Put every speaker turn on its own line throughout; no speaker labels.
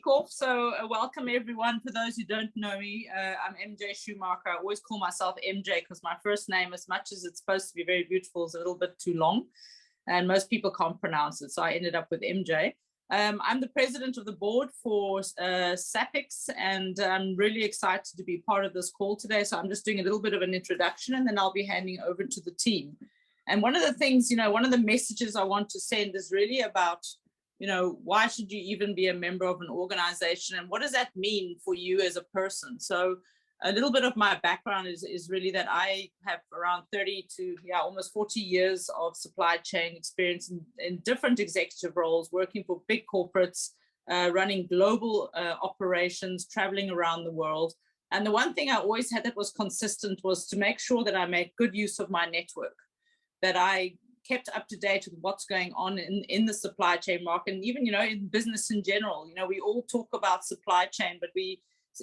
off. So welcome everyone. For those who don't know me, I'm MJ Schumacher. I always call myself MJ because my first name, as much as it's supposed to be very beautiful, is a little bit too long and most people can't pronounce it. So I ended up with MJ. I'm the president of the board for SAPICS, and I'm really excited to be part of this call today. So I'm just doing a little bit of an introduction and then I'll be handing over to the team. And one of the things, one of the messages I want to send is really about, why should you even be a member of an organization and what does that mean for you as a person? So a little bit of my background is really that I have around 30 to almost 40 years of supply chain experience in different executive roles, working for big corporates, running global operations, traveling around the world. And the one thing I always had that was consistent was to make sure that I made good use of my network, that I kept up to date with what's going on in the supply chain market, and even, in business in general. We all talk about supply chain, but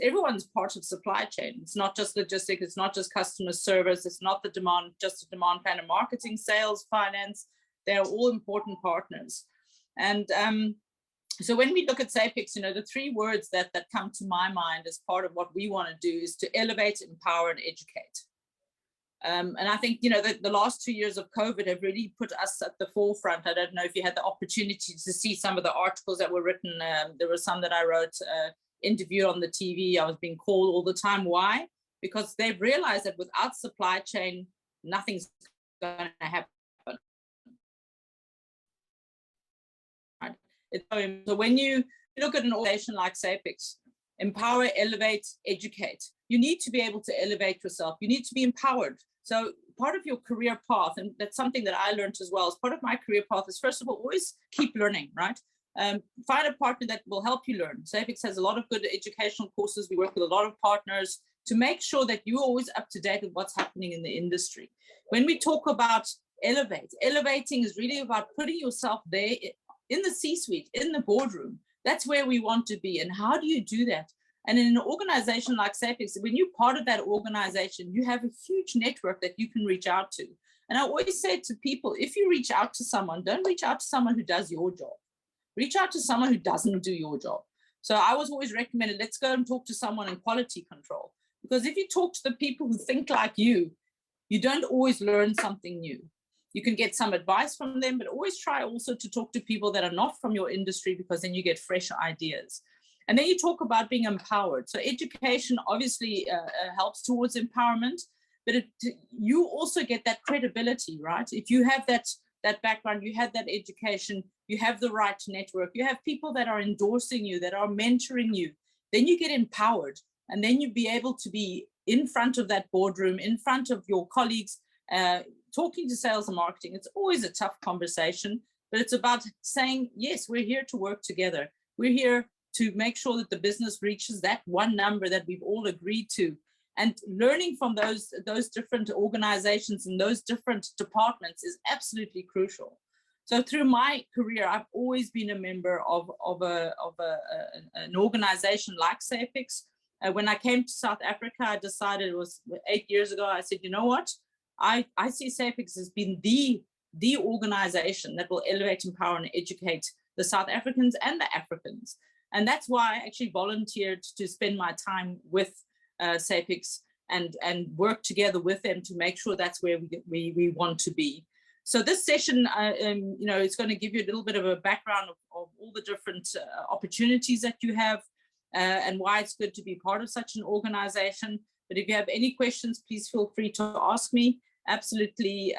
everyone's part of supply chain. It's not just logistics, it's not just customer service, it's not just the demand plan of marketing, sales, finance. They're all important partners. And so when we look at SAPICS, the three words that come to my mind as part of what we want to do is to elevate, empower, and educate. And I think, the last 2 years of COVID have really put us at the forefront. I don't know if you had the opportunity to see some of the articles that were written. There were some that I wrote, interviewed on the TV. I was being called all the time. Why? Because they've realized that without supply chain, nothing's going to happen. Right? So when you look at an organization like SAPICS, empower, elevate, educate. You need to be able to elevate yourself. You need to be empowered. So part of your career path, and that's something that I learned as well, as part of my career path is, first of all, always keep learning, right? Find a partner that will help you learn. SAPICS has a lot of good educational courses. We work with a lot of partners to make sure that you're always up to date with what's happening in the industry. When we talk about elevating is really about putting yourself there in the C-suite, in the boardroom. That's where we want to be. And how do you do that? And in an organization like SAPICS, when you're part of that organization, you have a huge network that you can reach out to. And I always say to people, if you reach out to someone, don't reach out to someone who does your job. Reach out to someone who doesn't do your job. So I was always recommended, let's go and talk to someone in quality control. Because if you talk to the people who think like you don't always learn something new. You can get some advice from them, but always try also to talk to people that are not from your industry, because then you get fresh ideas. And then you talk about being empowered. So education obviously helps towards empowerment, but you also get that credibility, right? If you have that background, you have that education, you have the right network, you have people that are endorsing you, that are mentoring you, then you get empowered. And then you be able to be in front of that boardroom, in front of your colleagues, talking to sales and marketing. It's always a tough conversation, but it's about saying, yes, we're here to work together. We're here to make sure that the business reaches that one number that we've all agreed to. And learning from those different organizations and those different departments is absolutely crucial. So through my career, I've always been a member of an organization like SAPICS. When I came to South Africa, I decided, it was 8 years ago, I said, you know what? I see SAPICS as being the organization that will elevate, empower, and educate the South Africans and the Africans. And that's why I actually volunteered to spend my time with SAPICS and work together with them to make sure that's where we want to be. So this session, it's going to give you a little bit of a background of all the different opportunities that you have and why it's good to be part of such an organization. But if you have any questions, please feel free to ask me. Absolutely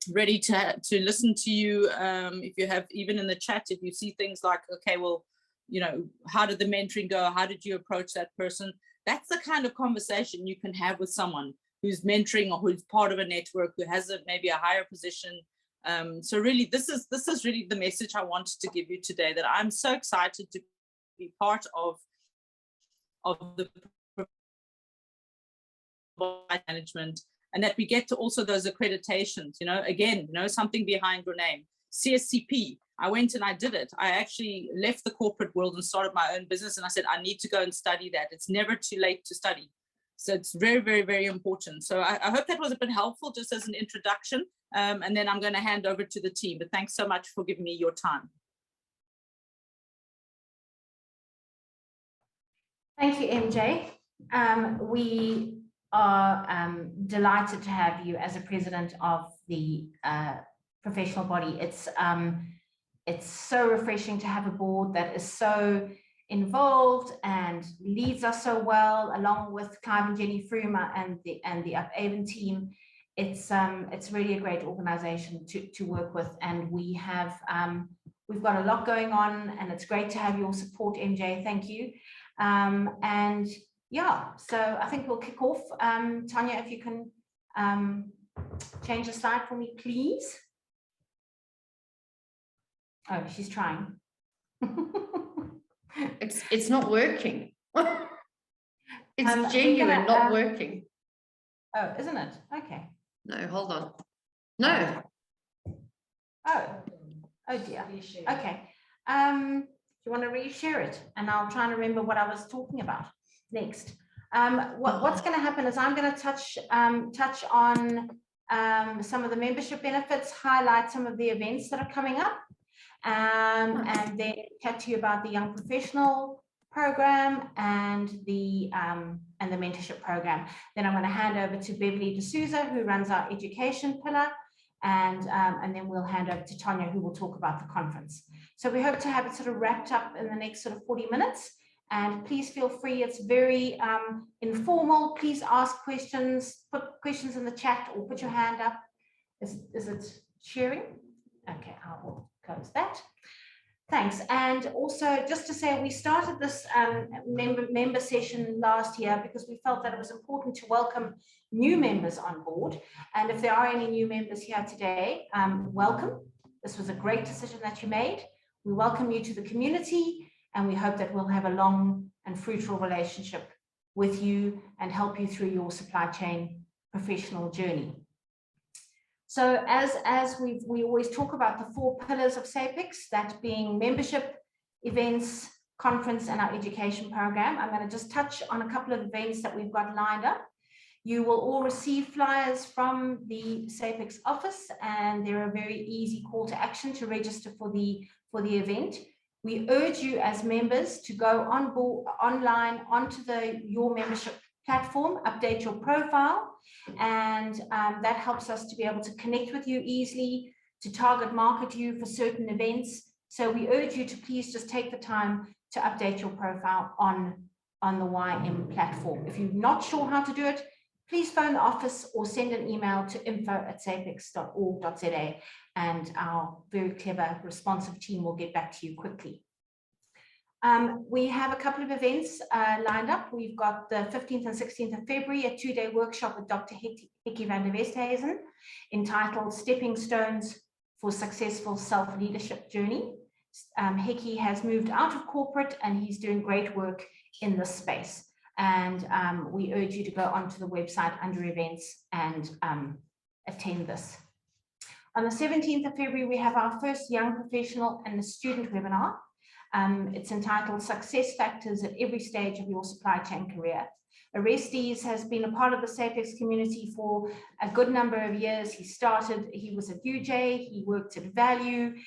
ready to listen to you. If you have, even in the chat, if you see things like, okay, well, how did the mentoring go? How did you approach that person? That's the kind of conversation you can have with someone who's mentoring or who's part of a network, who has maybe a higher position. So really, this is really the message I wanted to give you today, that I'm so excited to be part of the management, and that we get to also those accreditations, again, something behind your name. CSCP, I went and I did it. I actually left the corporate world and started my own business, and I said, I need to go and study that. It's never too late to study. So it's very, very, very important. So I hope that was a bit helpful just as an introduction. And then I'm going to hand over to the team. But thanks so much for giving me your time.
Thank you, MJ. We are delighted to have you as a president of the professional body. It's so refreshing to have a board that is so involved and leads us so well, along with Clive and Jenny Frumer and the Up Avon team. It's really a great organization to work with, and we've got a lot going on, and it's great to have your support, MJ. Thank you. And yeah, so I think we'll kick off. Tanya, if you can change the slide for me, please. Oh, she's trying.
It's not working. It's genuine, not working.
Oh, isn't it? Okay.
No, hold on. No.
Oh dear. Okay. Do you want to reshare it? And I'll try and remember what I was talking about next. What's going to happen is I'm going to touch on some of the membership benefits, highlight some of the events that are coming up, and then chat to you about the young professional program and the mentorship program. Then I'm going to hand over to Beverly D'Souza, who runs our education pillar, and then we'll hand over to Tanya, who will talk about the conference. So we hope to have it sort of wrapped up in the next sort of 40 minutes. And please feel free, it's very informal. Please ask questions, put questions in the chat or put your hand up. Is it sharing? Okay, I will close that. Thanks. And also just to say, we started this member session last year because we felt that it was important to welcome new members on board. And if there are any new members here today, welcome. This was a great decision that you made. We welcome you to the community, and we hope that we'll have a long and fruitful relationship with you and help you through your supply chain professional journey. So as we always talk about the 4 pillars of SAPICS, that being membership, events, conference, and our education program. I'm going to just touch on a couple of events that we've got lined up. You will all receive flyers from the SAPICS office, and they're a very easy call to action to register for the event. We urge you as members to go on board online onto your membership platform, update your profile, and that helps us to be able to connect with you easily, to target market you for certain events. So we urge you to please just take the time to update your profile on the YM platform. If you're not sure how to do it, please phone the office or send an email to info@sapics.org.za, and our very clever, responsive team will get back to you quickly. We have a couple of events lined up. We've got the 15th and 16th of February, a 2-day workshop with Dr. Hickey van der Westhuizen entitled Stepping Stones for Successful Self-Leadership Journey. Hickey has moved out of corporate, and he's doing great work in this space. And we urge you to go onto the website under events and attend this. On the 17th of February, we have our first young professional and student webinar. It's entitled Success Factors at Every Stage of Your Supply Chain Career. Orestes has been a part of the SAPICS community for a good number of years. He was at UJ, he worked at Value,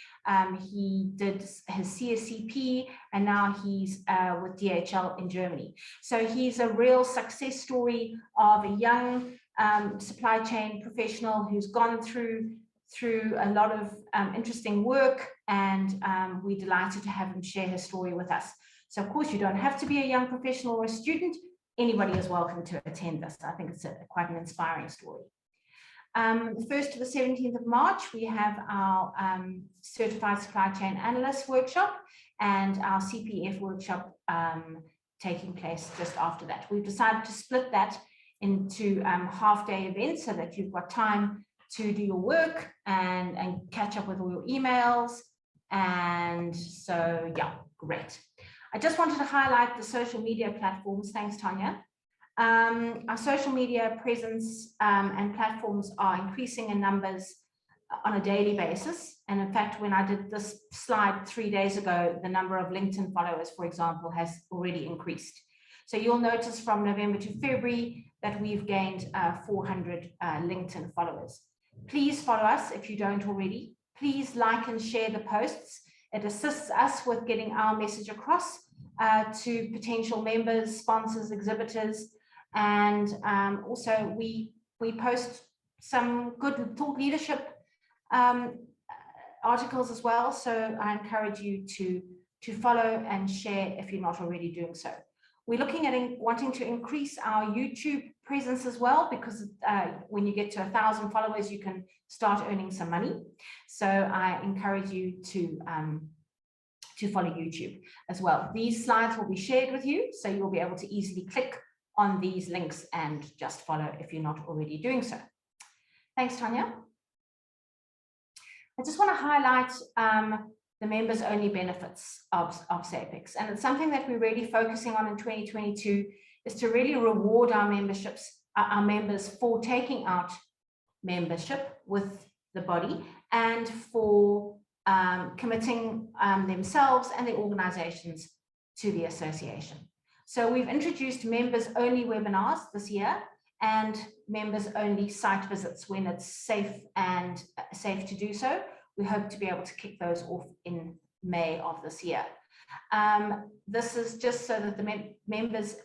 he did his CSCP, and now he's with DHL in Germany. So he's a real success story of a young supply chain professional who's gone through a lot of interesting work, and we're delighted to have him share his story with us. So of course, you don't have to be a young professional or a student. Anybody is welcome to attend this. I think it's quite an inspiring story. The 1st to the 17th of March, we have our Certified Supply Chain Analyst workshop and our CPF workshop taking place just after that. We've decided to split that into half-day events so that you've got time to do your work and catch up with all your emails. And so, yeah, great. I just wanted to highlight the social media platforms. Thanks, Tanya. Our social media presence and platforms are increasing in numbers on a daily basis. And in fact, when I did this slide 3 days ago, the number of LinkedIn followers, for example, has already increased. So you'll notice from November to February that we've gained 400 LinkedIn followers. Please follow us if you don't already. Please like and share the posts. It assists us with getting our message across, to potential members, sponsors, exhibitors, and also we post some good thought leadership articles as well. So I encourage you to follow and share if you're not already doing so. We're looking at wanting to increase our YouTube presence as well, because when you get to 1,000 followers, you can start earning some money. So I encourage you to follow YouTube as well. These slides will be shared with you, so you'll be able to easily click on these links and just follow if you're not already doing so. Thanks, Tanya. I just want to highlight the members only benefits of SAPICS, and it's something that we're really focusing on in 2022, is to really reward our members for taking out membership with the body and for committing themselves and their organizations to the association. So we've introduced members only webinars this year and members only site visits when it's safe to do so. We hope to be able to kick those off in May of this year. This is just so that the members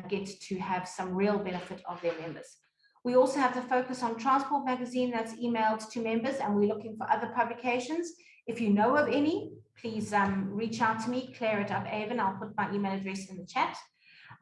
get to have some real benefit of their members. We also have the focus on Transport magazine that's emailed to members, and we're looking for other publications. If you know of any, please reach out to me, Claire at Avon. I'll put my email address in the chat.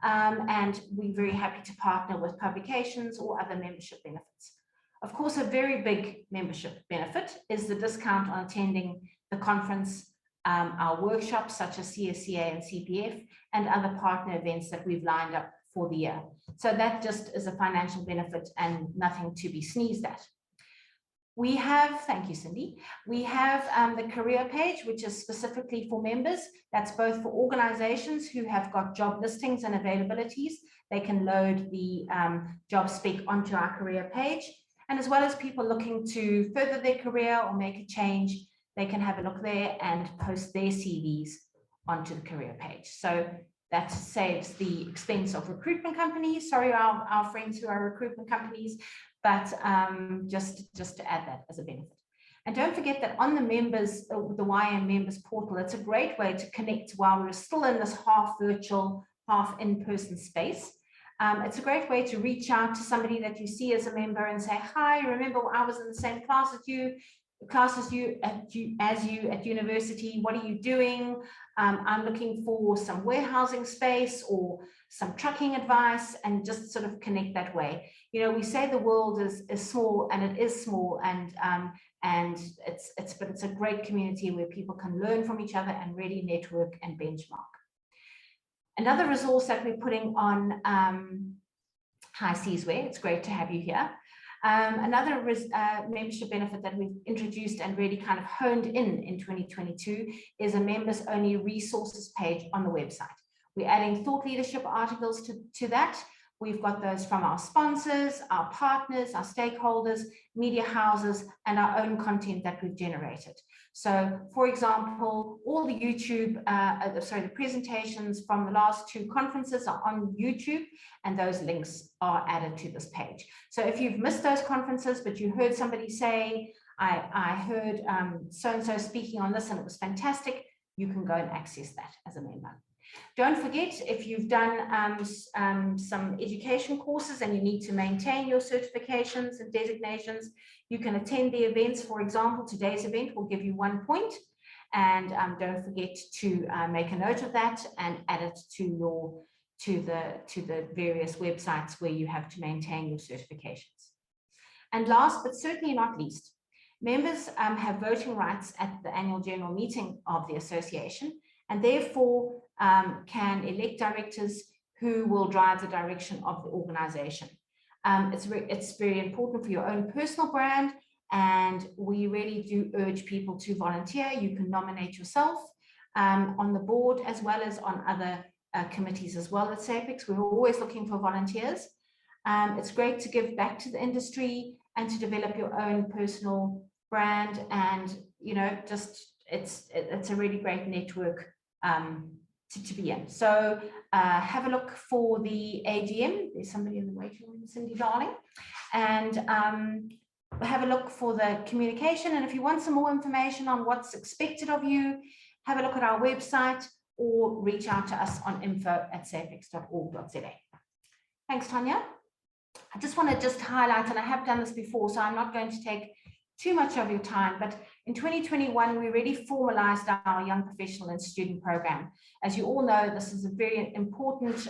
And we're very happy to partner with publications or other membership benefits. Of course, a very big membership benefit is the discount on attending the conference, our workshops such as CSCA and CPF, and other partner events that we've lined up for the year. So that just is a financial benefit and nothing to be sneezed at. We have, thank you, Cindy, we have the career page, which is specifically for members. That's both for organizations who have got job listings and availabilities. They can load the job spec onto our career page. And as well as people looking to further their career or make a change, they can have a look there and post their CVs onto the career page. So that saves the expense of recruitment companies. Sorry, our friends who are recruitment companies, but just to add that as a benefit. And don't forget that on the members, the YM members portal, it's a great way to connect while we're still in this half virtual, half in-person space. It's a great way to reach out to somebody that you see as a member and say, hi, remember I was in the same class as you at university. What are you doing? I'm looking for some warehousing space or some trucking advice, and just sort of connect that way. You know, we say the world is small, and it is small, and it's a great community where people can learn from each other and really network and benchmark. Another resource that we're putting on Hi Seasware, it's great to have you here. Another membership benefit that we've introduced and really kind of honed in 2022 is a members only resources page on the website. We're adding thought leadership articles to that. We've got those from our sponsors, our partners, our stakeholders, media houses, and our own content that we've generated. So, for example, all the YouTube, the presentations from the last 2 conferences are on YouTube, and those links are added to this page. So if you've missed those conferences, but you heard somebody say, I heard so-and-so speaking on this and it was fantastic, you can go and access that as a member. Don't forget, if you've done some education courses and you need to maintain your certifications and designations, you can attend the events. For example, today's event will give you 1 point, and don't forget to make a note of that and add it to the various websites where you have to maintain your certifications. And last but certainly not least, members have voting rights at the annual general meeting of the association, and therefore can elect directors who will drive the direction of the organization. It's very important for your own personal brand, and we really do urge people to volunteer. You can nominate yourself on the board as well as on other committees as well at SAPICS. We're always looking for volunteers. It's great to give back to the industry and to develop your own personal brand, and you know, just it's a really great network to be in. So have a look for the AGM. There's somebody in the waiting room, Cindy darling, and have a look for the communication. And if you want some more information on what's expected of you, have a look at our website. or reach out to us on info@sapics.org.za. Thanks, Tanya. I just want to highlight, and I have done this before, so I'm not going to take too much of your time, but in 2021, we really formalized our young professional and student program. As you all know, this is a very important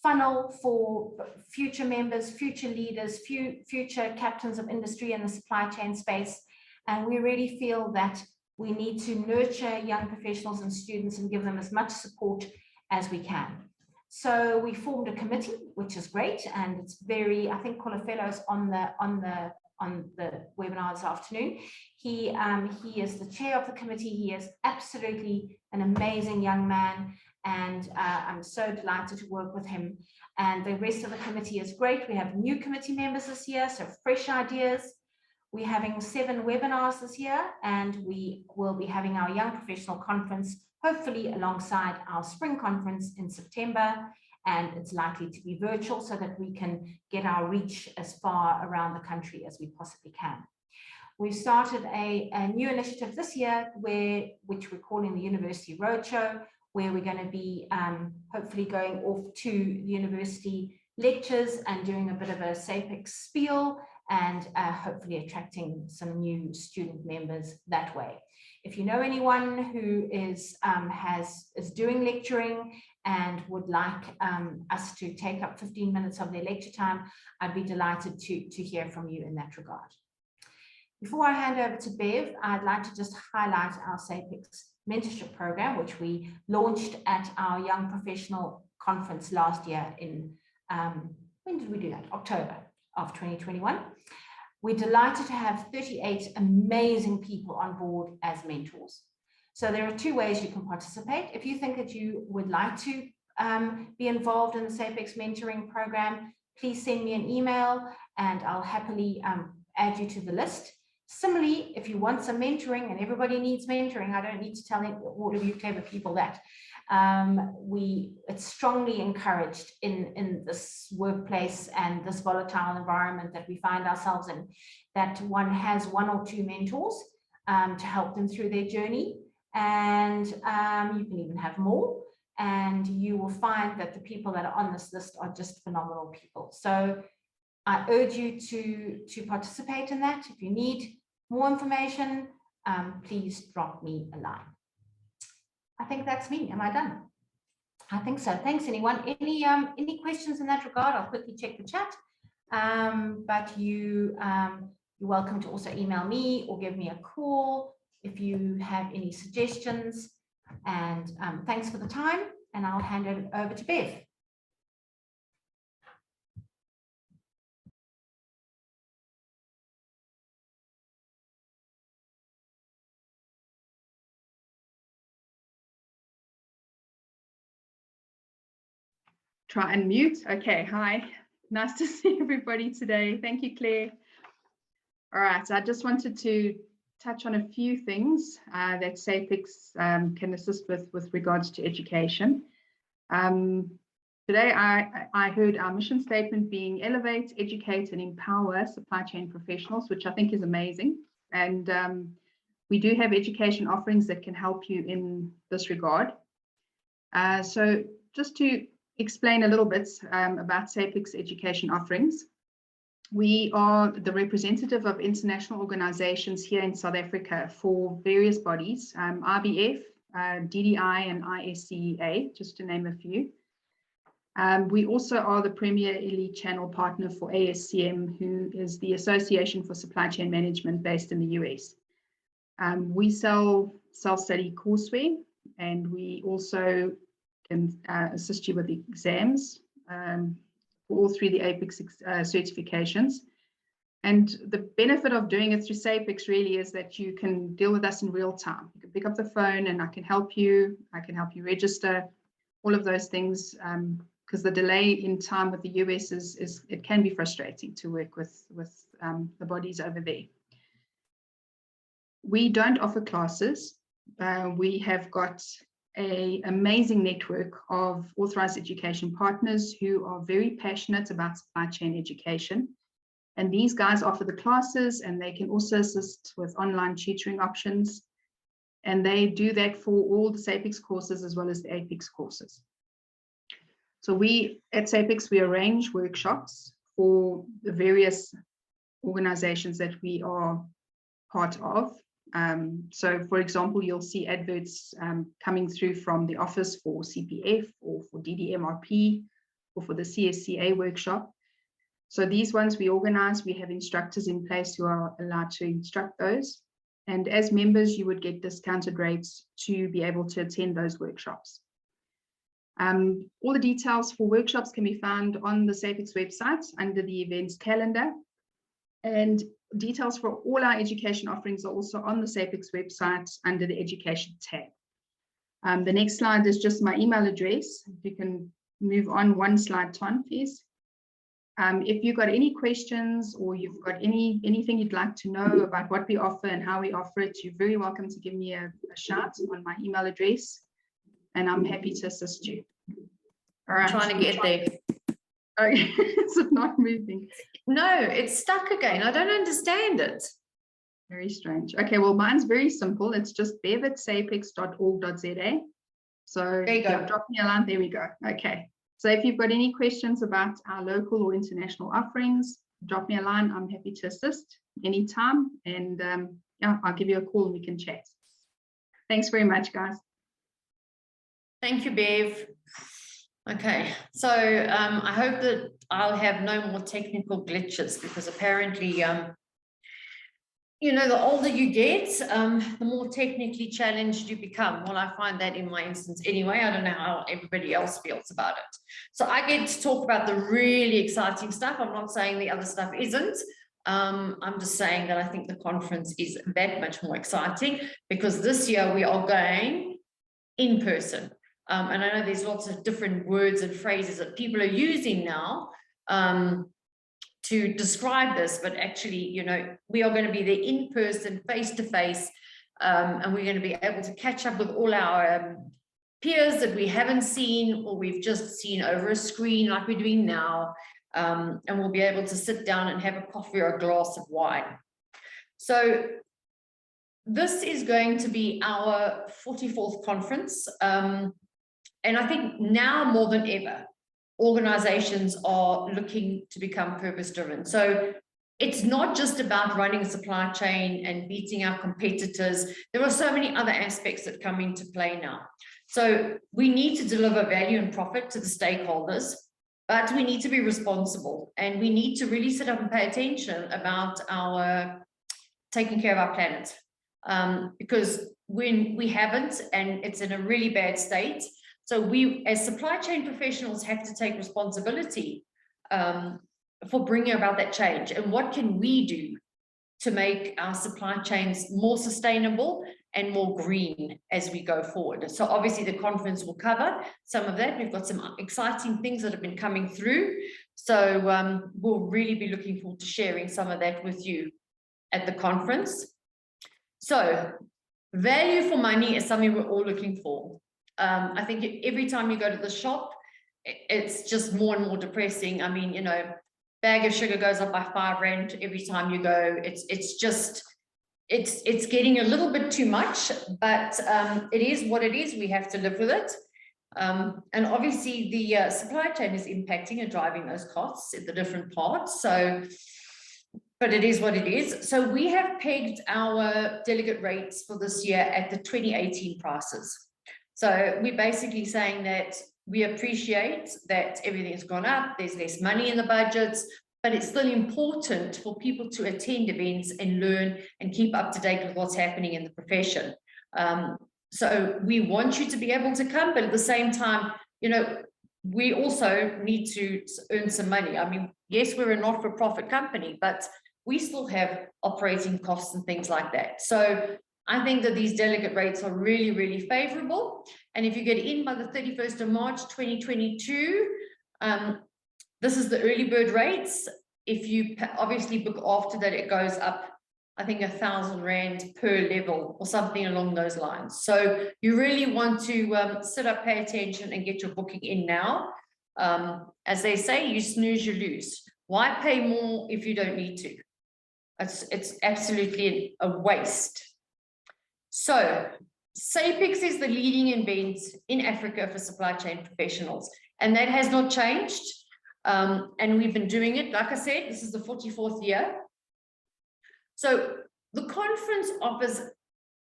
funnel for future members, future leaders, future captains of industry in the supply chain space. And we really feel that we need to nurture young professionals and students and give them as much support as we can. So we formed a committee, which is great, and it's very, I think Colaffello's on the webinar this afternoon. He is the chair of the committee. He is absolutely an amazing young man, and I'm so delighted to work with him. And the rest of the committee is great. We have new committee members this year, so fresh ideas. We're having 7 webinars this year, and we will be having our Young Professional Conference, hopefully alongside our Spring Conference in September. And it's likely to be virtual so that we can get our reach as far around the country as we possibly can. We've started a new initiative this year, which we're calling the University Roadshow, where we're going to be hopefully going off to the university lectures and doing a bit of a SAPICS spiel, and hopefully attracting some new student members that way. If you know anyone who is doing lecturing and would like us to take up 15 minutes of their lecture time, I'd be delighted to hear from you in that regard. Before I hand over to Bev, I'd like to just highlight our SAPICS Mentorship program, which we launched at our Young Professional Conference last year in, when did we do that? October of 2021. We're delighted to have 38 amazing people on board as mentors. So there are 2 ways you can participate. If you think that you would like to be involved in the SAPICS mentoring program, please send me an email and I'll happily add you to the list. Similarly, if you want some mentoring, and everybody needs mentoring, I don't need to tell all of you clever people that. It's strongly encouraged in this workplace and this volatile environment that we find ourselves in, that one has 1 or 2 mentors to help them through their journey. And you can even have more, and you will find that the people that are on this list are just phenomenal people. So I urge you to participate in that. If you need more information, please drop me a line. I think that's me. Am I done? I think so. Thanks, anyone. Any questions in that regard? I'll quickly check the chat. But you're welcome to also email me or give me a call if you have any suggestions. And thanks for the time, and I'll hand it over to Bev.
Try and mute. Okay, hi. Nice to see everybody today. Thank you, Claire. All right, I just wanted to touch on a few things that SAPICS can assist with regards to education. Today, I heard our mission statement being elevate, educate, and empower supply chain professionals, which I think is amazing. And we do have education offerings that can help you in this regard. So just to explain a little bit about SAPICS education offerings. We are the representative of international organizations here in South Africa for various bodies, IBF, DDI, and ISCEA, just to name a few. We also are the premier elite channel partner for ASCM, who is the Association for Supply Chain Management based in the US. We sell self-study courseware, and we also can assist you with the exams for all 3 the APICS certifications. And the benefit of doing it through SAPICS really is that you can deal with us in real time. You can pick up the phone and I can help you register, all of those things, because the delay in time with the US is it can be frustrating to work with the bodies over there. We don't offer classes. We have got an amazing network of authorized education partners who are very passionate about supply chain education. And these guys offer the classes, and they can also assist with online tutoring options. And they do that for all the SAPICS courses as well as the APICS courses. So we at SAPICS, we arrange workshops for the various organizations that we are part of. So for example, you'll see adverts coming through from the office for CPF or for DDMRP or for the CSCA workshop. So these ones we organize, we have instructors in place who are allowed to instruct those. And as members, you would get discounted rates to be able to attend those workshops. All the details for workshops can be found on the SAPICS website under the events calendar. And details for all our education offerings are also on the SAPICS website under the education tab. The next slide is just my email address. If you can move on one slide, Ton, please. If you've got any questions or you've got anything you'd like to know about what we offer and how we offer it, you're very welcome to give me a shout on my email address, and I'm happy to assist you. All right.
Trying to get there.
Okay, is it not moving?
No, it's stuck again. I don't understand it.
Very strange. Okay, well, mine's very simple. It's just bev@sapics.org.za. So
there you go.
Yeah, drop me a line. There we go. Okay. So if you've got any questions about our local or international offerings, drop me a line. I'm happy to assist anytime. And yeah, I'll give you a call and we can chat. Thanks very much, guys.
Thank you, Bev. Okay, so I hope that I'll have no more technical glitches, because apparently, you know, the older you get, the more technically challenged you become. Well, I find that in my instance anyway. I don't know how everybody else feels about it. So I get to talk about the really exciting stuff. I'm not saying the other stuff isn't. I'm just saying that I think the conference is that much more exciting, because this year we are going in person. And I know there's lots of different words and phrases that people are using now to describe this, but actually, you know, we are going to be there in person, face to face, and we're going to be able to catch up with all our peers that we haven't seen or we've just seen over a screen like we're doing now, and we'll be able to sit down and have a coffee or a glass of wine. So this is going to be our 44th conference. And I think now more than ever, organizations are looking to become purpose-driven. So it's not just about running a supply chain and beating our competitors. There are so many other aspects that come into play now. So we need to deliver value and profit to the stakeholders, but we need to be responsible, and we need to really sit up and pay attention about our taking care of our planet. Because when we haven't, and it's in a really bad state, so we, as supply chain professionals, have to take responsibility for bringing about that change. And what can we do to make our supply chains more sustainable and more green as we go forward? So obviously the conference will cover some of that. We've got some exciting things that have been coming through. So we'll really be looking forward to sharing some of that with you at the conference. So value for money is something we're all looking for. I think every time you go to the shop, it's just more and more depressing. I mean, you know, bag of sugar goes up by R5 every time you go. It's getting a little bit too much, but it is what it is. We have to live with it. And obviously the supply chain is impacting and driving those costs in the different parts. So, but it is what it is. So we have pegged our delegate rates for this year at the 2018 prices. So we're basically saying that we appreciate that everything's gone up, there's less money in the budgets, but it's still important for people to attend events and learn and keep up to date with what's happening in the profession. So we want you to be able to come, but at the same time, you know, we also need to earn some money. I mean, yes, we're a not-for-profit company, but we still have operating costs and things like that. So I think that these delegate rates are really, really favorable. And if you get in by the 31st of March, 2022, this is the early bird rates. If you obviously book after that, it goes up, I think, 1,000 Rand per level or something along those lines. So you really want to sit up, pay attention and get your booking in now. As they say, you snooze, you lose. Why pay more if you don't need to? It's absolutely a waste. So SAPICS is the leading event in Africa for supply chain professionals, and that has not changed. And we've been doing it, like I said, this is the 44th year. So the conference offers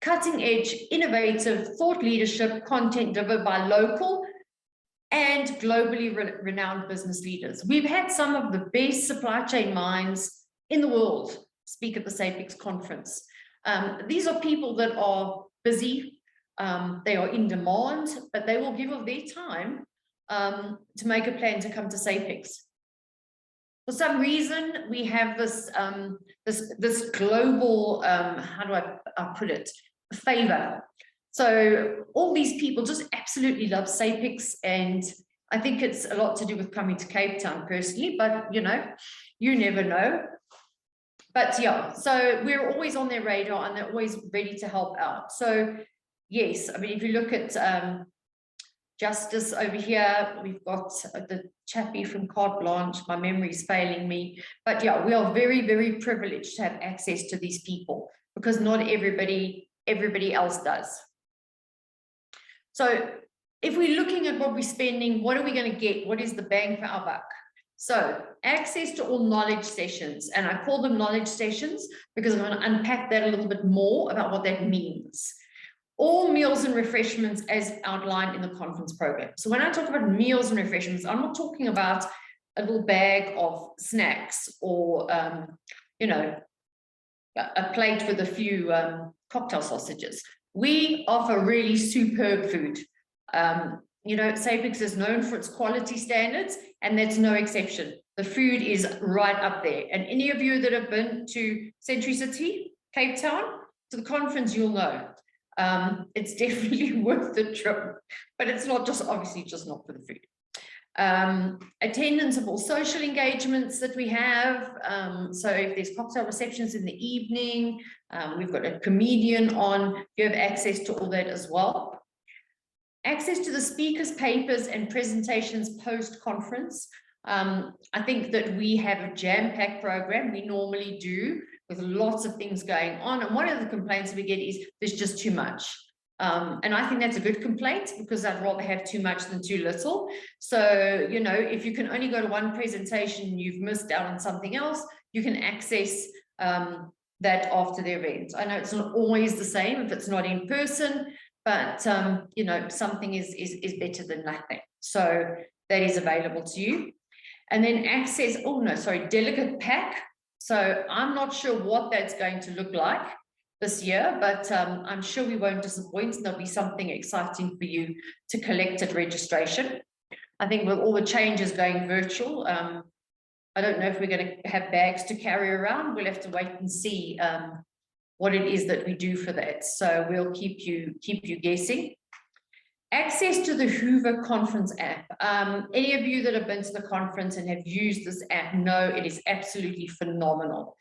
cutting-edge, innovative thought leadership content delivered by local and globally renowned business leaders. We've had some of the best supply chain minds in the world speak at the SAPICS conference. These are people that are busy, they are in demand, but they will give of their time to make a plan to come to SAPICS. For some reason, we have this this global, how do I put it, favor. So all these people just absolutely love SAPICS, and I think it's a lot to do with coming to Cape Town personally, but you know, you never know. But yeah, so we're always on their radar and they're always ready to help out. So yes, I mean, if you look at Justice over here, we've got the chappie from Carte Blanche, my memory is failing me. But yeah, we are very, very privileged to have access to these people because not everybody else does. So if we're looking at what we're spending, what are we going to get? What is the bang for our buck? So access to all knowledge sessions, and I call them knowledge sessions because I'm going to unpack that a little bit more about what that means. All meals and refreshments as outlined in the conference program. So when I talk about meals and refreshments, I'm not talking about a little bag of snacks or, you know, a plate with a few cocktail sausages. We offer really superb food. You know, SAPICS is known for its quality standards, and that's no exception. The food is right up there. And any of you that have been to Century City, Cape Town, to the conference, you'll know. It's definitely worth the trip, but it's not just, obviously just not for the food. Attendance of all social engagements that we have. So if there's cocktail receptions in the evening, we've got a comedian on, you have access to all that as well. Access to the speakers' papers and presentations post-conference. I think that we have a jam-packed program. We normally do, with lots of things going on. And one of the complaints we get is there's just too much. And I think that's a good complaint because I'd rather have too much than too little. So, you know, if you can only go to one presentation, you've missed out on something else, you can access that after the event. I know it's not always the same if it's not in person, but, you know, something is better than nothing. So that is available to you. And then access, delegate pack. So I'm not sure what that's going to look like this year, but I'm sure we won't disappoint. There'll be something exciting for you to collect at registration. I think with all the changes going virtual, I don't know if we're going to have bags to carry around. We'll have to wait and see what it is that we do for that. So we'll keep you guessing. Access to the Hoover conference app. Any of you that have been to the conference and have used this app know it is absolutely phenomenal.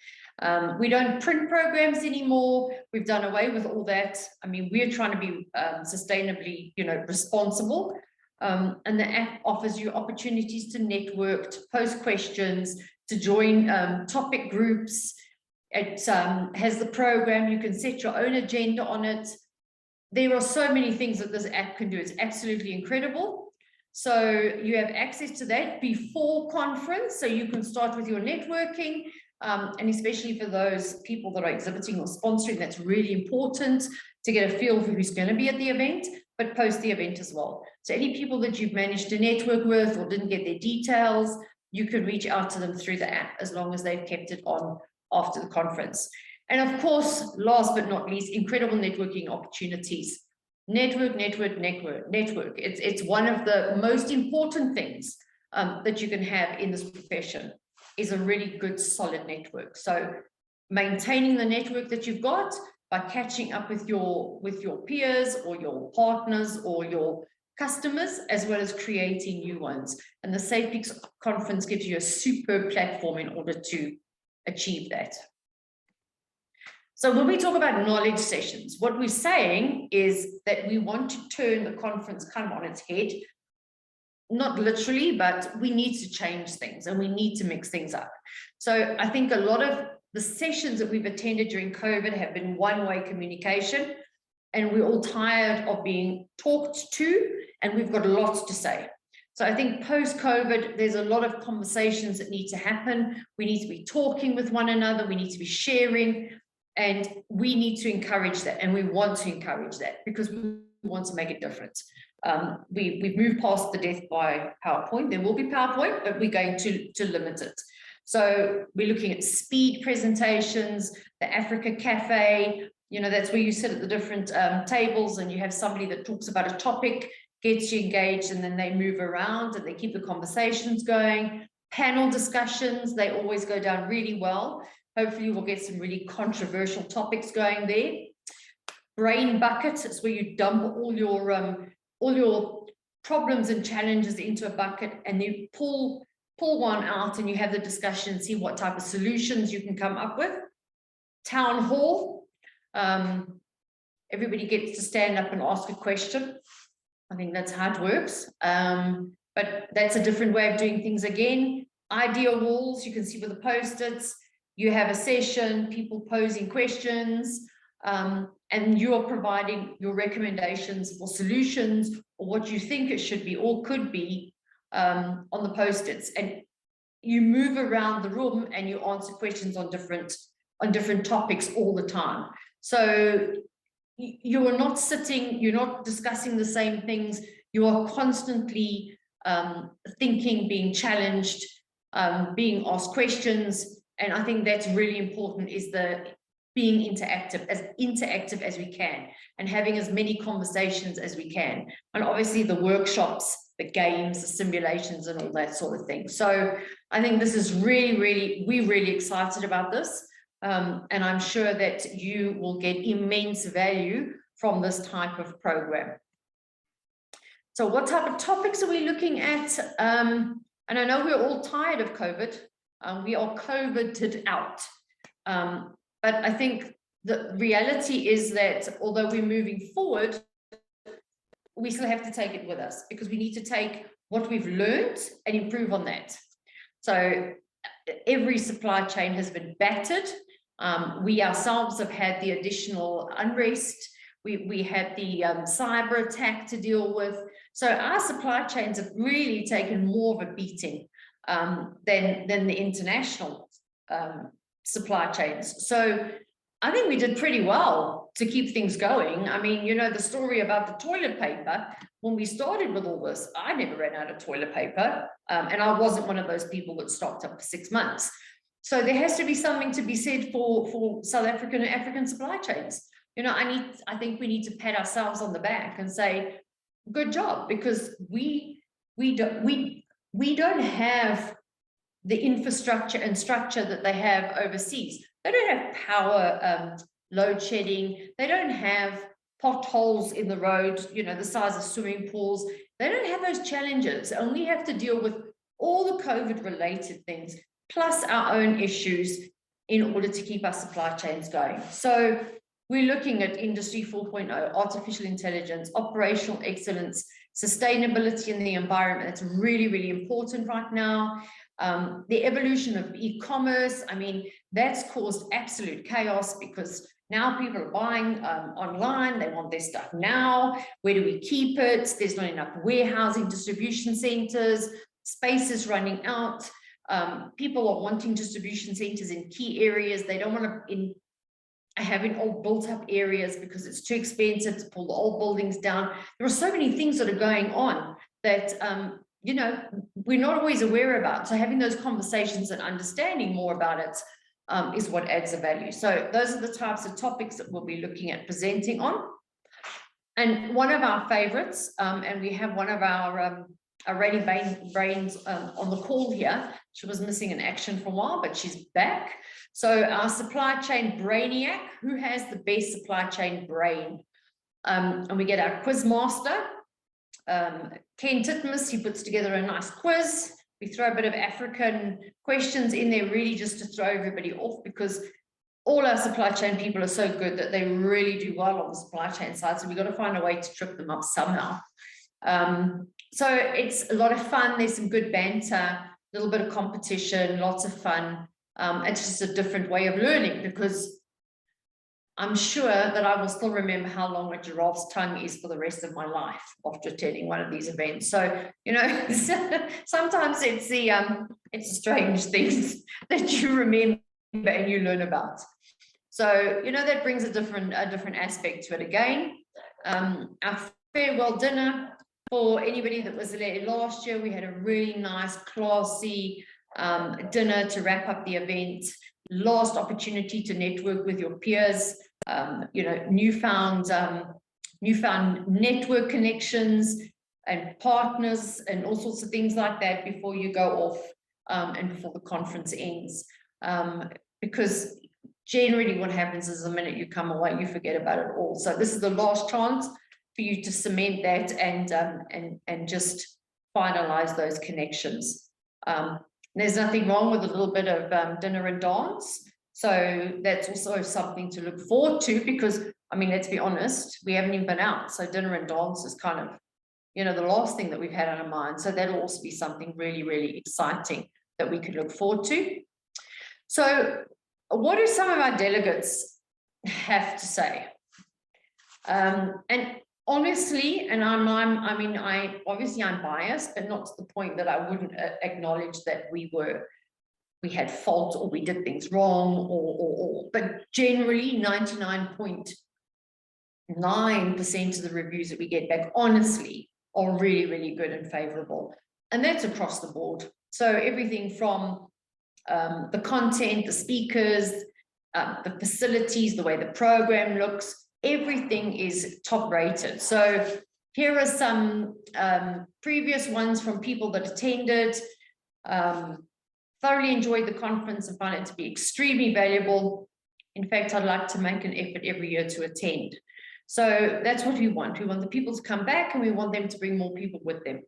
We don't print programs anymore. We've done away with all that. I mean, we're trying to be sustainably, you know, responsible. And the app offers you opportunities to network, to post questions, to join topic groups. It has the program. You can set your own agenda on it. There are so many things that this app can do. It's absolutely incredible. So you have access to that before conference, so you can start with your networking, and especially for those people that are exhibiting or sponsoring, that's really important to get a feel for who's going to be at the event, but post the event as well. So any people that you've managed to network with or didn't get their details, you can reach out to them through the app as long as they've kept it on after the conference. And of course, last but not least, incredible networking opportunities. Network. It's one of the most important things that you can have in this profession, is a really good, solid network. So maintaining the network that you've got by catching up with your peers or your partners or your customers, as well as creating new ones. And the SAPICS conference gives you a superb platform in order to achieve that. So when we talk about knowledge sessions, what we're saying is that we want to turn the conference kind of on its head, not literally, but we need to change things and we need to mix things up. So I think a lot of the sessions that we've attended during COVID have been one-way communication. and we're all tired of being talked to, and we've got lots to say. So I think post-COVID, there's a lot of conversations that need to happen. We need to be talking with one another. We need to be sharing, and we need to encourage that. And we want to encourage that because we want to make a difference. We've moved past the death by PowerPoint. There will be PowerPoint, but we're going to limit it. So we're looking at speed presentations, the Africa Cafe, you know, that's where you sit at the different tables and you have somebody that talks about a topic, gets you engaged, and then they move around and they keep the conversations going. Panel discussions, they always go down really well. Hopefully we'll get some really controversial topics going there. Brain buckets, it's where you dump all your problems and challenges into a bucket, and you pull one out and you have the discussion and see what type of solutions you can come up with. Town hall, everybody gets to stand up and ask a question. I think that's how it works, but that's a different way of doing things again. Idea walls, you can see with the post-its, you have a session, people posing questions, and you're providing your recommendations for solutions or what you think it should be or could be on the post-its. And you move around the room and you answer questions on different topics all the time. So you are not sitting, you're not discussing the same things, you are constantly thinking, being challenged, being asked questions. And I think that's really important, is the being interactive as we can, and having as many conversations as we can. And obviously the workshops, the games, the simulations and all that sort of thing. So I think this is we're really excited about this. And I'm sure that you will get immense value from this type of program. So what type of topics are we looking at? And I know we're all tired of COVID. We are COVIDed out. But I think the reality is that although we're moving forward, we still have to take it with us, because we need to take what we've learned and improve on that. So every supply chain has been battered. We ourselves have had the additional unrest. We had the cyber attack to deal with. So our supply chains have really taken more of a beating than the international supply chains. So I think we did pretty well to keep things going. I mean, you know, the story about the toilet paper, when we started with all this, I never ran out of toilet paper. And I wasn't one of those people that stocked up for 6 months. So there has to be something to be said for South African and African supply chains. You know, I think we need to pat ourselves on the back and say, good job, because we don't have the infrastructure and structure that they have overseas. They don't have power load shedding. They don't have potholes in the road, you know, the size of swimming pools. They don't have those challenges, and we have to deal with all the COVID related things, plus our own issues, in order to keep our supply chains going. So we're looking at Industry 4.0, artificial intelligence, operational excellence, sustainability in the environment. That's really, really important right now. The evolution of e-commerce, I mean, that's caused absolute chaos, because now people are buying online. They want their stuff now. Where do we keep it? There's not enough warehousing, distribution centers, space is running out. People are wanting distribution centers in key areas. They don't want to have in old built up areas because it's too expensive to pull the old buildings down. There are so many things that are going on that, you know, we're not always aware about. So having those conversations and understanding more about it is what adds the value. So those are the types of topics that we'll be looking at presenting on. And one of our favorites, and we have one of our Rady Brains on the call here. She was missing in action for a while, but she's back. So our supply chain brainiac, who has the best supply chain brain? And we get our quiz master, Ken Titmus. He puts together a nice quiz. We throw a bit of African questions in there, really just to throw everybody off, because all our supply chain people are so good that they really do well on the supply chain side. So we've got to find a way to trip them up somehow. So it's a lot of fun. There's some good banter, a little bit of competition, lots of fun. It's just a different way of learning, because I'm sure that I will still remember how long a giraffe's tongue is for the rest of my life after attending one of these events. So, you know, sometimes it's the strange things that you remember and you learn about. So, you know, that brings a different aspect to it again. Our farewell dinner, for anybody that was there last year, we had a really nice, classy dinner to wrap up the event. Last opportunity to network with your peers, you know, newfound network connections and partners and all sorts of things like that before you go off and before the conference ends. Because generally what happens is the minute you come away, you forget about it all. So this is the last chance for you to cement that and just finalize those connections. There's nothing wrong with a little bit of dinner and dance. So that's also something to look forward to, because, I mean, let's be honest, we haven't even been out. So dinner and dance is kind of, you know, the last thing that we've had on our mind. So that'll also be something really, really exciting that we could look forward to. So what do some of our delegates have to say? And honestly, and I'm biased, but not to the point that I wouldn't acknowledge that we had fault or we did things wrong, but generally 99.9% of the reviews that we get back, honestly, are really, really good and favorable. And that's across the board. So everything from the content, the speakers, the facilities, the way the program looks, everything is top rated. So here are some previous ones from people that attended. Thoroughly enjoyed the conference and found it to be extremely valuable. In fact, I'd like to make an effort every year to attend. So that's what we want. We want the people to come back and we want them to bring more people with them.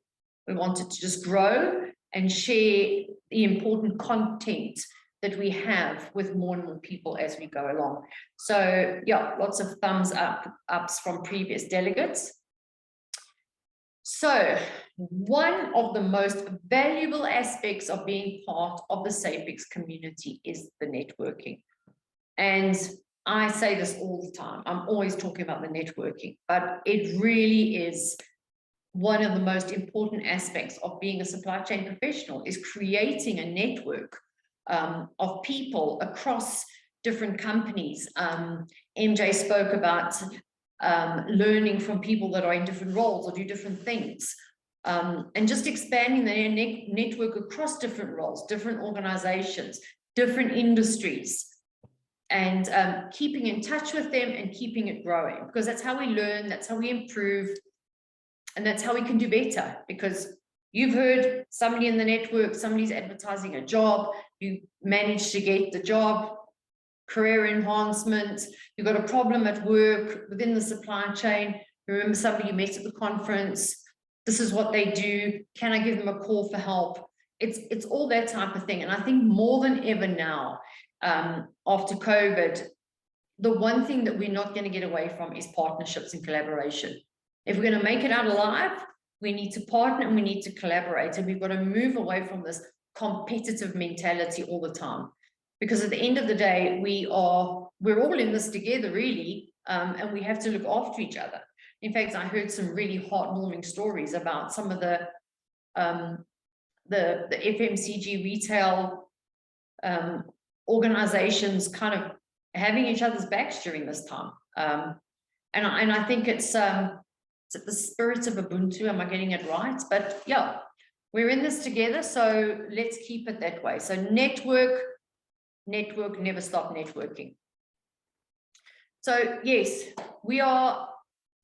We want it to just grow and share the important content that we have with more and more people as we go along. So yeah, lots of thumbs ups from previous delegates. So one of the most valuable aspects of being part of the SAPICS community is the networking. And I say this all the time, I'm always talking about the networking, but it really is one of the most important aspects of being a supply chain professional, is creating a network of people across different companies. MJ spoke about learning from people that are in different roles or do different things, and just expanding the network across different roles, different organizations, different industries, and keeping in touch with them and keeping it growing, because that's how we learn, that's how we improve, and that's how we can do better. Because you've heard somebody in the network, somebody's advertising a job, you managed to get the job, career enhancement, you've got a problem at work within the supply chain, you remember somebody you met at the conference, this is what they do, can I give them a call for help? It's all that type of thing. And I think more than ever now, after COVID, the one thing that we're not going to get away from is partnerships and collaboration. If we're going to make it out alive, we need to partner and we need to collaborate, and we've got to move away from this competitive mentality all the time. Because at the end of the day, we're all in this together, really, and we have to look after each other. In fact, I heard some really heartwarming stories about some of the FMCG retail organizations kind of having each other's backs during this time. And I think it's the spirit of Ubuntu. Am I getting it right? But yeah, we're in this together, so let's keep it that way. So network, never stop networking. So yes, we are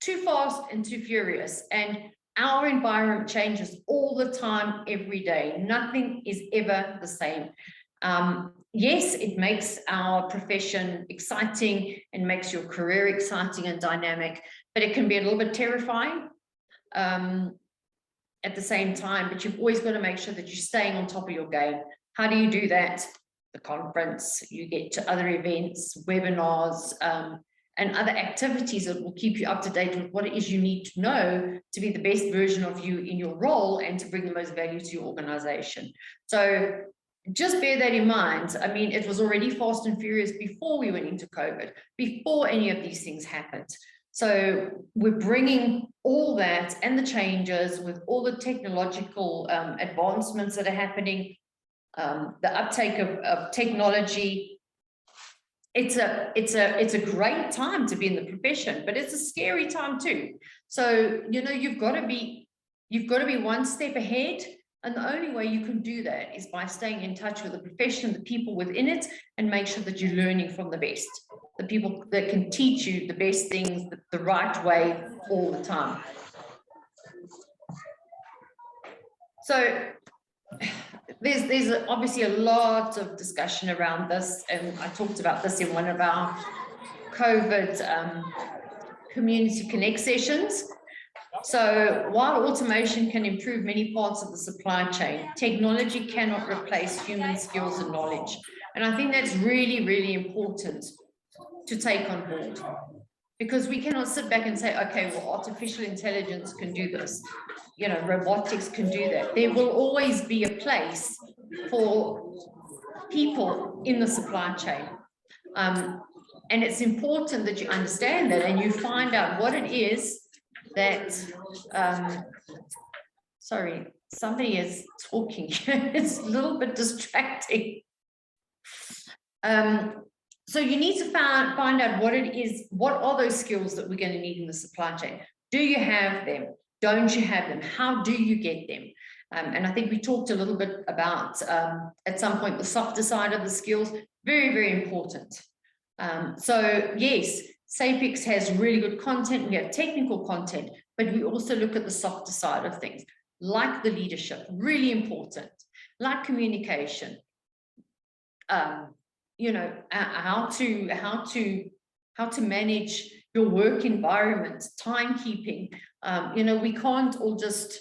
too fast and too furious, and our environment changes all the time, every day. Nothing is ever the same. Yes, it makes our profession exciting and makes your career exciting and dynamic, but it can be a little bit terrifying at the same time. But you've always got to make sure that you're staying on top of your game. How do you do that? The conference, you get to other events, webinars, and other activities that will keep you up to date with what it is you need to know to be the best version of you in your role and to bring the most value to your organization. So just bear that in mind. I mean, it was already fast and furious before we went into COVID, before any of these things happened. So we're bringing all that and the changes with all the technological advancements that are happening, the uptake of technology. It's a great time to be in the profession, but it's a scary time too. So, you know, you've got to be one step ahead. And the only way you can do that is by staying in touch with the profession, the people within it, and make sure that you're learning from the best, the people that can teach you the best things the right way all the time. So there's obviously a lot of discussion around this, and I talked about this in one of our COVID Community Connect sessions. So while automation can improve many parts of the supply chain, technology cannot replace human skills and knowledge. And I think that's really, really important to take on board, because we cannot sit back and say, okay, well, artificial intelligence can do this, you know, robotics can do that. There will always be a place for people in the supply chain. And it's important that you understand that and you find out what it is that, sorry, somebody is talking. It's a little bit distracting. So you need to find out what it is, what are those skills that we're going to need in the supply chain? Do you have them? Don't you have them? How do you get them? And I think we talked a little bit about, at some point, the softer side of the skills, very, very important. So yes, SAPICS has really good content. We have technical content, but we also look at the softer side of things, like the leadership, really important, like communication, you know, how to manage your work environment, timekeeping. You know, we can't all just,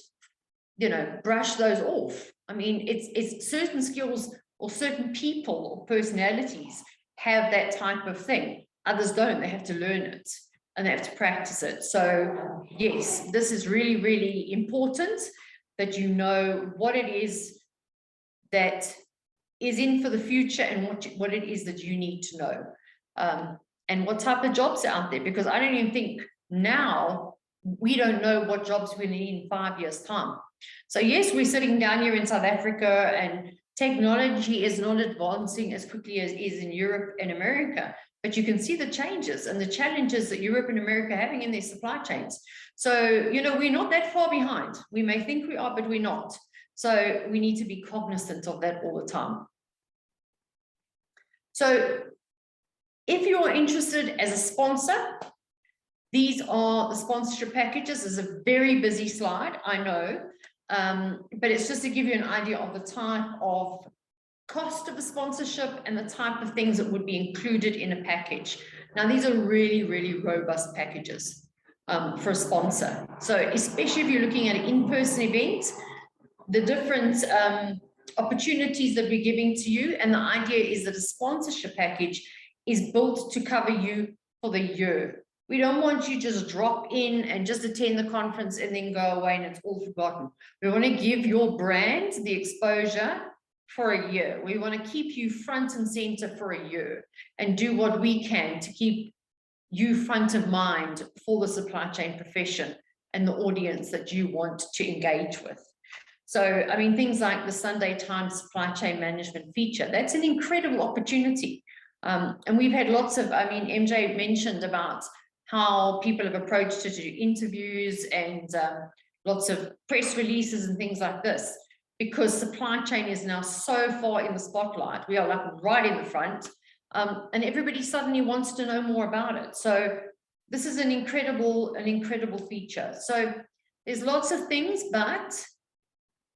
you know, brush those off. I mean, it's certain skills or certain people or personalities have that type of thing. Others don't. They have to learn it and they have to practice it. So yes, this is really, really important that you know what it is that is in for the future and what it is that you need to know, and what type of jobs are out there, because I don't even think now we don't know what jobs we're going to need in 5 years' time. So yes, we're sitting down here in South Africa and technology is not advancing as quickly as is in Europe and America, but you can see the changes and the challenges that Europe and America are having in their supply chains. So, you know, we're not that far behind. We may think we are, but we're not. So we need to be cognizant of that all the time. So if you're interested as a sponsor, these are the sponsorship packages. This is a very busy slide, I know, but it's just to give you an idea of the type of cost of a sponsorship and the type of things that would be included in a package. Now, these are really, really robust packages for a sponsor. So especially if you're looking at an in-person event, the different opportunities that we're giving to you, and the idea is that a sponsorship package is built to cover you for the year. We don't want you just drop in and just attend the conference and then go away and it's all forgotten. We want to give your brand the exposure for a year. We want to keep you front and center for a year and do what we can to keep you front of mind for the supply chain profession and the audience that you want to engage with. So, I mean, things like the Sunday Times supply chain management feature, that's an incredible opportunity. And we've had lots of, I mean, MJ mentioned about how people have approached to do interviews and lots of press releases and things like this, because supply chain is now so far in the spotlight. We are like right in the front, and everybody suddenly wants to know more about it. So this is an incredible feature. So there's lots of things, but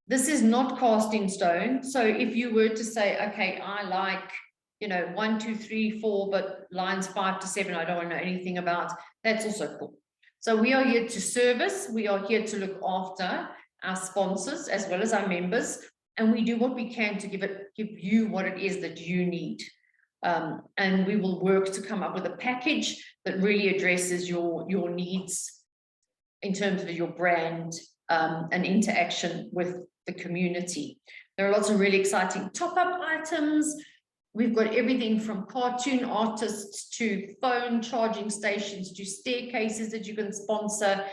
this is not cast in stone. So if you were to say, okay, I like, you know, 1, 2, 3, 4, but lines 5 to 7, I don't want to know anything about, that's also cool. So we are here to service, we are here to look after our sponsors as well as our members, and we do what we can to give you what it is that you need. And we will work to come up with a package that really addresses your needs in terms of your brand an interaction with the community. There are lots of really exciting top-up items. We've got everything from cartoon artists to phone charging stations to staircases that you can sponsor.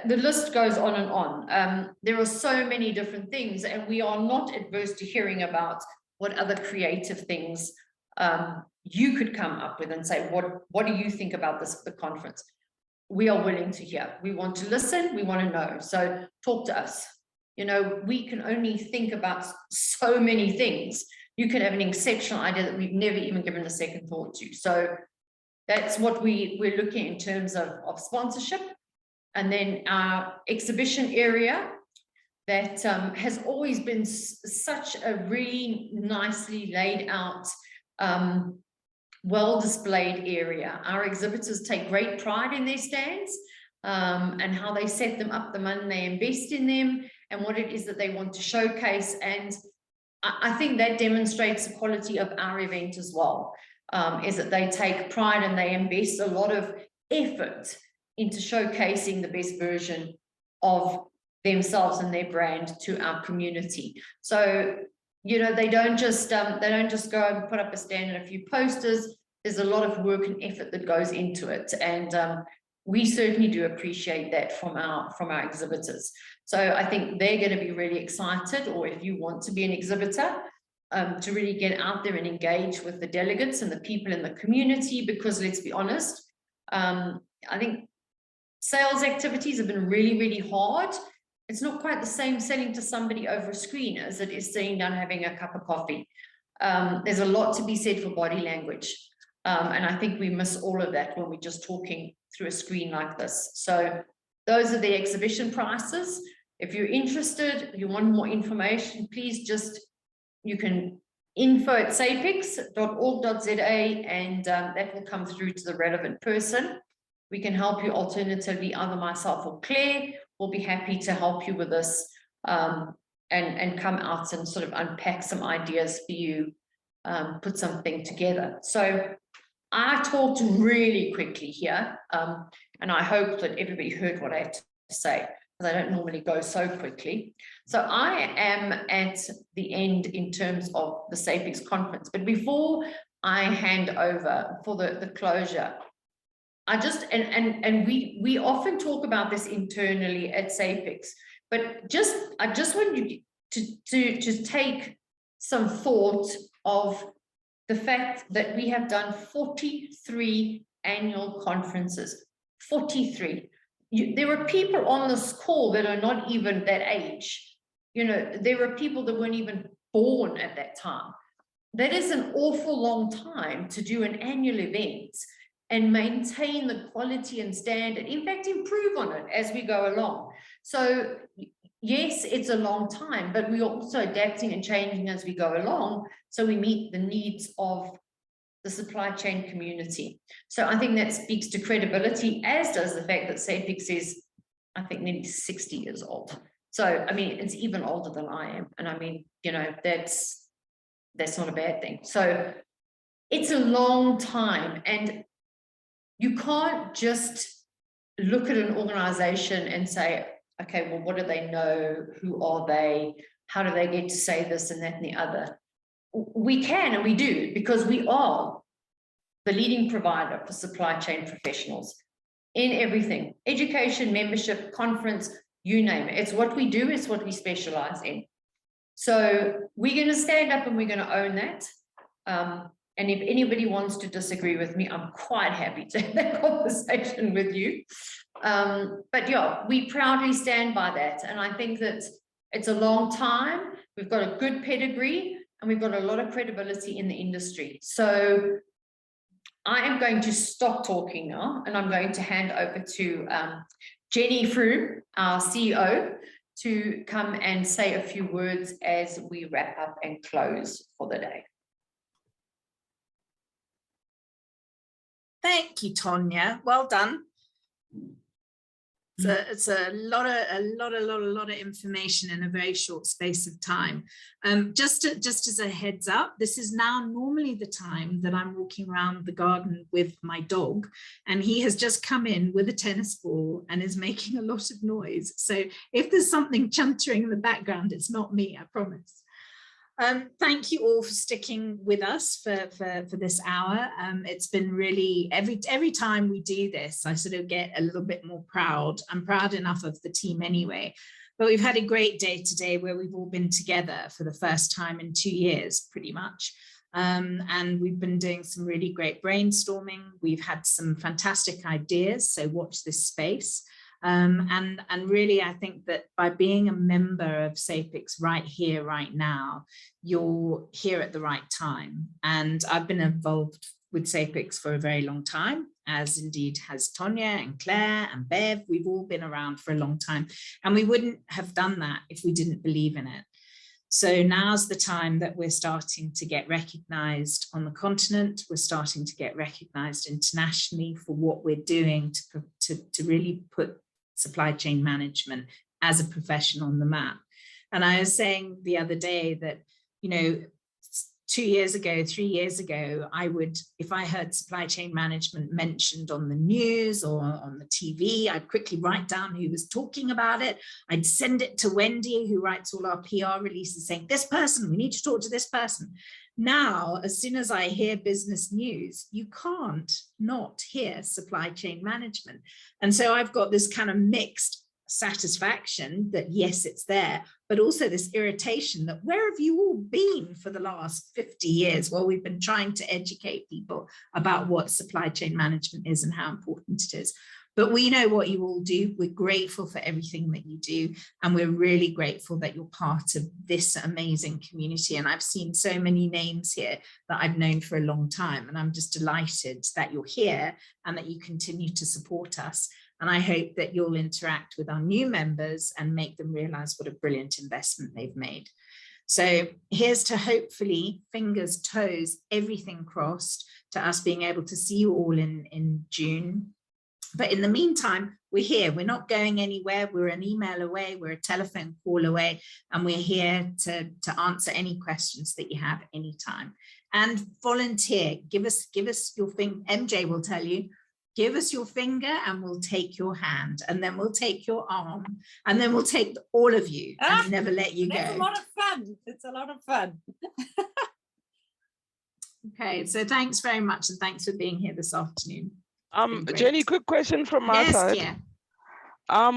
The list goes on and on. There are so many different things, and we are not adverse to hearing about what other creative things you could come up with and say, what do you think about this at the conference? We are willing to hear. We want to listen. We want to know. So talk to us. You know, we can only think about so many things. You can have an exceptional idea that we've never even given a second thought to. So that's what we're looking in terms of sponsorship. And then our exhibition area that has always been such a really nicely laid out, well displayed area. Our exhibitors take great pride in their stands and how they set them up, the money they invest in them, and what it is that they want to showcase. And I think that demonstrates the quality of our event as well, is that they take pride and they invest a lot of effort into showcasing the best version of themselves and their brand to our community. So, you know, they don't just go and put up a stand and a few posters. There's a lot of work and effort that goes into it, and we certainly do appreciate that from our exhibitors. So I think they're going to be really excited, or if you want to be an exhibitor, to really get out there and engage with the delegates and the people in the community, because let's be honest, I think sales activities have been really, really hard. It's not quite the same selling to somebody over a screen as it is sitting down having a cup of coffee. There's a lot to be said for body language. And I think we miss all of that when we're just talking through a screen like this. So those are the exhibition prices. If you're interested, if you want more information, please you can info@sapics.org.za, and that will come through to the relevant person. We can help you alternatively, either myself or Claire will be happy to help you with this and come out and sort of unpack some ideas for you, put something together. So I talked really quickly here, and I hope that everybody heard what I had to say, because I don't normally go so quickly. So I am at the end in terms of the SAPICS conference, but before I hand over for the closure, I just, and we often talk about this internally at SAPICS, but I just want you to take some thought of the fact that we have done 43 annual conferences, 43. There are people on this call that are not even that age. You know, there are people that weren't even born at that time. That is an awful long time to do an annual event and maintain the quality and standard, in fact, improve on it as we go along. So yes, it's a long time, but we're also adapting and changing as we go along, so we meet the needs of the supply chain community. So I think that speaks to credibility, as does the fact that SAPICS is, I think, nearly 60 years old. So, I mean, it's even older than I am. And I mean, you know, that's not a bad thing. So it's a long time, and you can't just look at an organization and say, okay, well, what do they know? Who are they? How do they get to say this and that and the other? We can and we do, because we are the leading provider for supply chain professionals in everything: education, membership, conference, you name it. It's what we do, it's what we specialize in. So we're going to stand up and we're going to own that. And if anybody wants to disagree with me, I'm quite happy to have that conversation with you. But yeah, we proudly stand by that. And I think that it's a long time. We've got a good pedigree and we've got a lot of credibility in the industry. So I am going to stop talking now, and I'm going to hand over to Jenny Froome, our CEO, to come and say a few words as we wrap up and close for the day.
Thank you, Tonya. Well done. It's a lot of information in a very short space of time. Just as a heads up, this is now normally the time that I'm walking around the garden with my dog, and he has just come in with a tennis ball and is making a lot of noise. So if there's something chuntering in the background, it's not me, I promise. Thank you all for sticking with us for this hour. It's been really, every time we do this, I sort of get a little bit more proud. I'm proud enough of the team anyway, but we've had a great day today where we've all been together for the first time in 2 years, pretty much. And we've been doing some really great brainstorming. We've had some fantastic ideas, so watch this space. And really, I think that by being a member of SAPICS right here, right now, you're here at the right time. And I've been involved with SAPICS for a very long time, as indeed has Tonya and Claire and Bev. We've all been around for a long time, and we wouldn't have done that if we didn't believe in it. So now's the time that we're starting to get recognized on the continent. We're starting to get recognized internationally for what we're doing to really put supply chain management as a profession on the map. And I was saying the other day that, you know, 2 years ago, 3 years ago, I would, if I heard supply chain management mentioned on the news or on the TV, I'd quickly write down who was talking about it. I'd send it to Wendy, who writes all our PR releases, saying, this person, we need to talk to this person. Now, as soon as I hear business news, you can't not hear supply chain management. And so I've got this kind of mixed satisfaction that yes, it's there, but also this irritation that where have you all been for the last 50 years while we've been trying to educate people about what supply chain management is and how important it is. But we know what you all do. We're grateful for everything that you do. And we're really grateful that you're part of this amazing community. And I've seen so many names here that I've known for a long time. And I'm just delighted that you're here and that you continue to support us. And I hope that you'll interact with our new members and make them realize what a brilliant investment they've made. So here's to hopefully, fingers, toes, everything crossed, to us being able to see you all in June. But in the meantime, we're here. We're not going anywhere. We're an email away. We're a telephone call away. And we're here to answer any questions that you have anytime. And volunteer. Give us your finger. MJ will tell you. Give us your finger and we'll take your hand. And then we'll take your arm. And then we'll take all of you and never let you go.
It's a lot of fun. It's a lot of fun.
Okay, so thanks very much. And thanks for being here this afternoon.
Jenny, quick question from my side.
Yeah.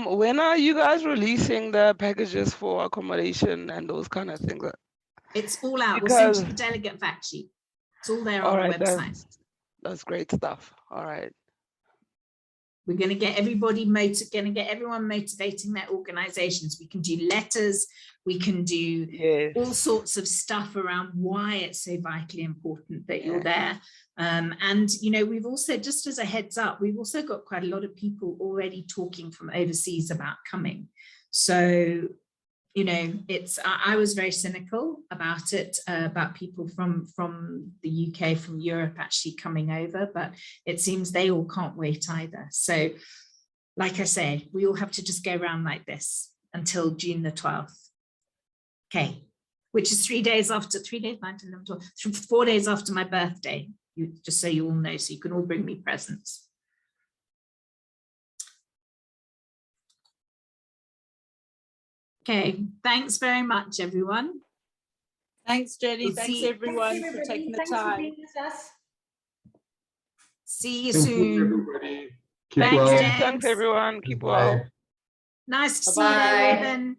When are you guys releasing the packages for accommodation and those kind of things?
It's all out. We'll send you the delegate fact sheet. It's all there on the website.
That's great stuff. All right.
We're going to get everyone motivating their organizations. We can do letters. We can do all sorts of stuff around why it's so vitally important that you're there. And, you know, we've also, just as a heads up, we've also got quite a lot of people already talking from overseas about coming. So, you know, I was very cynical about it, about people from the UK, from Europe actually coming over, but it seems they all can't wait either. So, like I say, we all have to just go around like this until June the 12th. Okay, which is 4 days after my birthday, just so you all know, so you can all bring me presents. Okay, thanks very much, everyone.
Thanks, Jenny. Thanks, everyone, for taking the time.
See you soon.
Everybody. Keep well.
Thanks, everyone. Keep well.
Nice to see you, Raven.